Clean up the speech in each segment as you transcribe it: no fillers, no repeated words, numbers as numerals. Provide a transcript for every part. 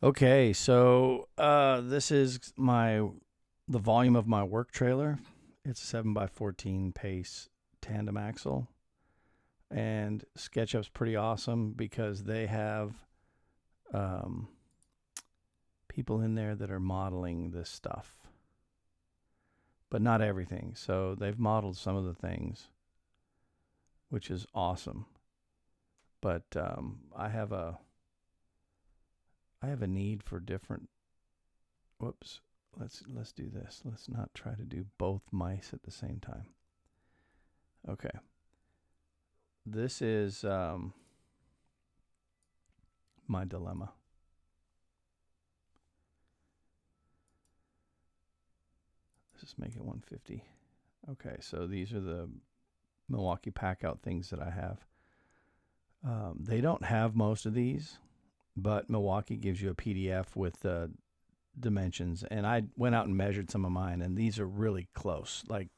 Okay, so this is the volume of my work trailer. It's a 7x14 pace tandem axle, and SketchUp's pretty awesome because they have um, people in there that are modeling this stuff, but not everything. So they've modeled some of the things, which is awesome. But I have a need for different. Whoops. Let's do this. Let's not try to do both mice at the same time. Okay. This is my dilemma. Let's just make it 150. Okay, so these are the Milwaukee Packout things that I have. They don't have most of these, but Milwaukee gives you a PDF with the dimensions, and I went out and measured some of mine, and these are really close. Like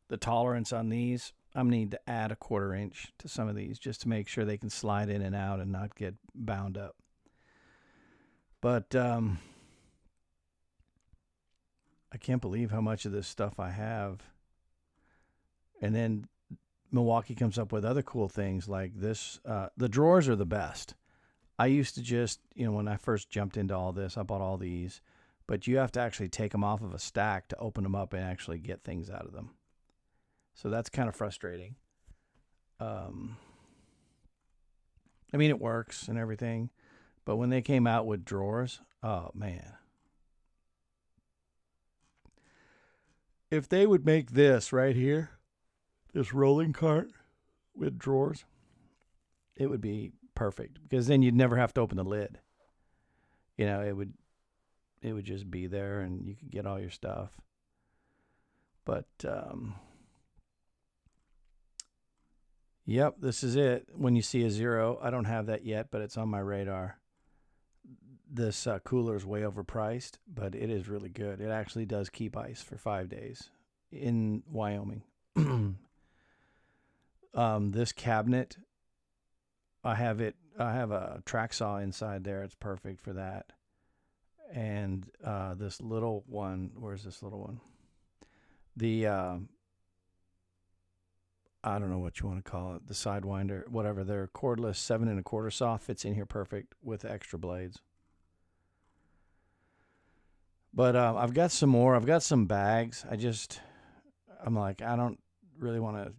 the tolerance on these, I'm gonna need to add a 1/4 inch to some of these just to make sure they can slide in and out and not get bound up. But I can't believe how much of this stuff I have. And then Milwaukee comes up with other cool things like this. The drawers are the best. I used to just, when I first jumped into all this, I bought all these, but you have to actually take them off of a stack to open them up and actually get things out of them. So that's kind of frustrating. I mean, it works and everything, but when they came out with drawers, oh man. If they would make this right here, this rolling cart with drawers, it would be perfect because then you'd never have to open the lid. It would just be there and you could get all your stuff. But yep, this is it. When you see a 0, I don't have that yet, but it's on my radar. This cooler is way overpriced, but it is really good. It actually does keep ice for 5 days in Wyoming. This cabinet, I have a track saw inside there. It's perfect for that. And this little one, where's this little one? The I don't know what you want to call it, the Sidewinder, whatever. Their cordless 7 1/4 saw fits in here perfect with extra blades. But I've got some more. I've got some bags. I'm like, I don't really want to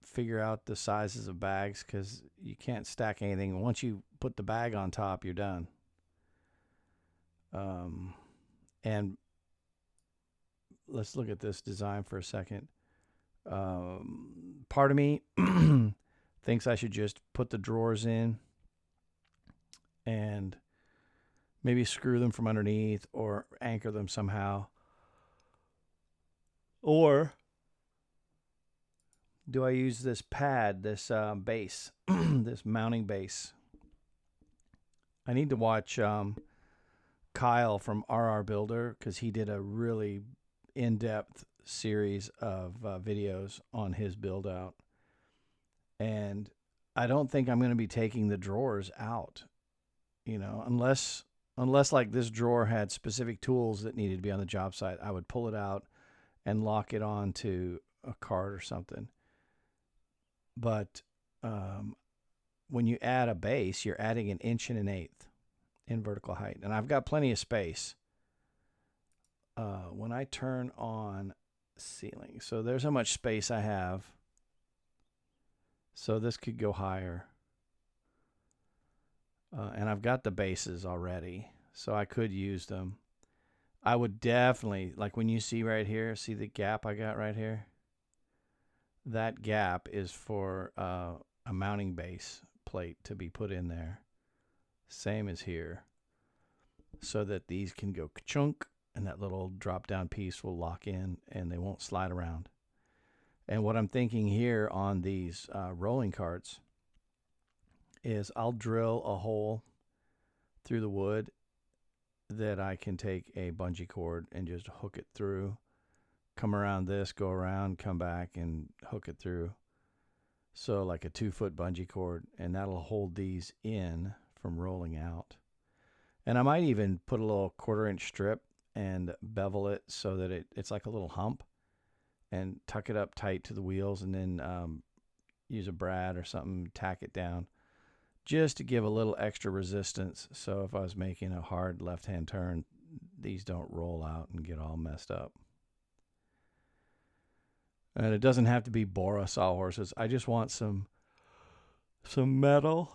figure out the sizes of bags because you can't stack anything. Once you put the bag on top, you're done. And let's look at this design for a second. Part of me thinks I should just put the drawers in and maybe screw them from underneath or anchor them somehow. Or do I use this pad, this base, this mounting base? I need to watch Kyle from RR Builder because he did a really in-depth series of videos on his build out. And I don't think I'm going to be taking the drawers out, unless like this drawer had specific tools that needed to be on the job site. I would pull it out and lock it onto a cart or something. But when you add a base, you're adding 1 1/8 in vertical height. And I've got plenty of space. When I turn on ceiling, so there's how much space I have. So this could go higher. And I've got the bases already, so I could use them. I would definitely, like when you see right here, see the gap I got right here? That gap is for a mounting base plate to be put in there. Same as here. So that these can go ka-chunk and that little drop down piece will lock in and they won't slide around. And what I'm thinking here on these rolling carts is I'll drill a hole through the wood that I can take a bungee cord and just hook it through, come around this, go around, come back and hook it through. So like a 2-foot bungee cord, and that'll hold these in from rolling out. And I might even put a little 1/4 inch strip and bevel it so that it's like a little hump, and tuck it up tight to the wheels, and then use a brad or something, tack it down just to give a little extra resistance. So if I was making a hard left-hand turn, these don't roll out and get all messed up. And it doesn't have to be Bora sawhorses. I just want some metal.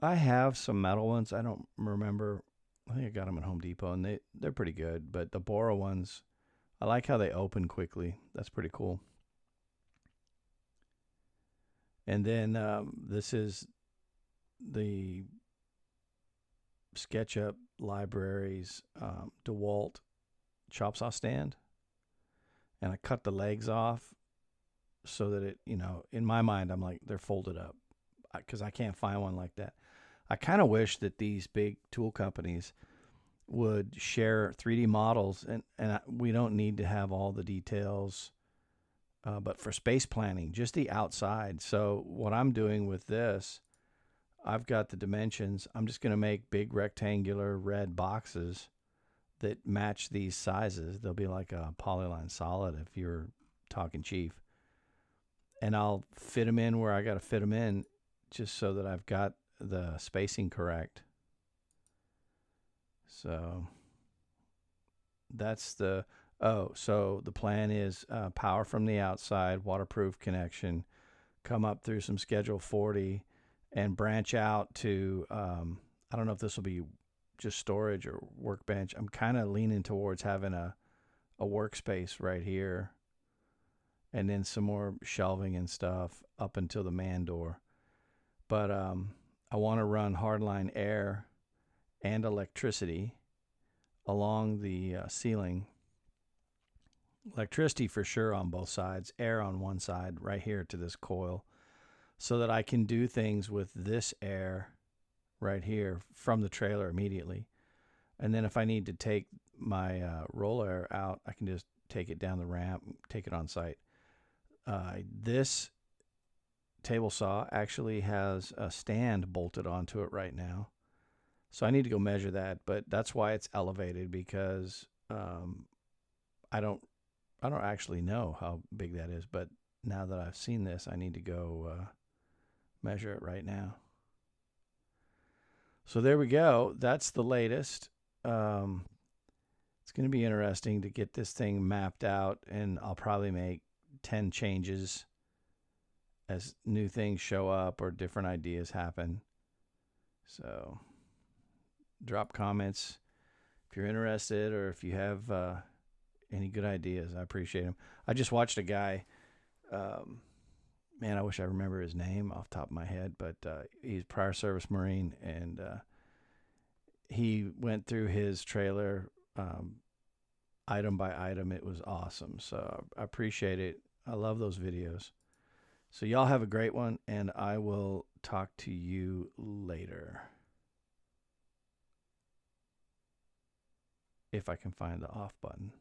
I have some metal ones. I don't remember. I think I got them at Home Depot, and they're pretty good. But the Bora ones, I like how they open quickly. That's pretty cool. And then this is the SketchUp library's DeWalt chop saw stand. And I cut the legs off so that it, in my mind, I'm like, they're folded up, because I can't find one like that. I kind of wish that these big tool companies would share 3D models, and we don't need to have all the details, but for space planning, just the outside. So what I'm doing with this, I've got the dimensions. I'm just going to make big rectangular red boxes that match these sizes. They'll be like a polyline solid if you're talking cheap. And I'll fit them in where I got to fit them in, just so that I've got the spacing correct. So that's so the plan is power from the outside, waterproof connection, come up through some Schedule 40 and branch out to, I don't know if this will be just storage or workbench. I'm kind of leaning towards having a workspace right here, and then some more shelving and stuff up until the man door. But I want to run hardline air and electricity along the ceiling. Electricity for sure on both sides, air on one side right here to this coil, so that I can do things with this air right here from the trailer immediately. And then if I need to take my roll air out, I can just take it down the ramp, take it on site. This table saw actually has a stand bolted onto it right now. So I need to go measure that, but that's why it's elevated, because I don't actually know how big that is, but now that I've seen this, I need to go measure it right now. So there we go. That's the latest. It's going to be interesting to get this thing mapped out, and I'll probably make 10 changes as new things show up or different ideas happen. So drop comments if you're interested, or if you have any good ideas. I appreciate them. I just watched a guy, man, I wish I remember his name off the top of my head, but he's prior service Marine, and he went through his trailer item by item. It was awesome. So I appreciate it. I love those videos. So y'all have a great one, and I will talk to you later. If I can find the off button.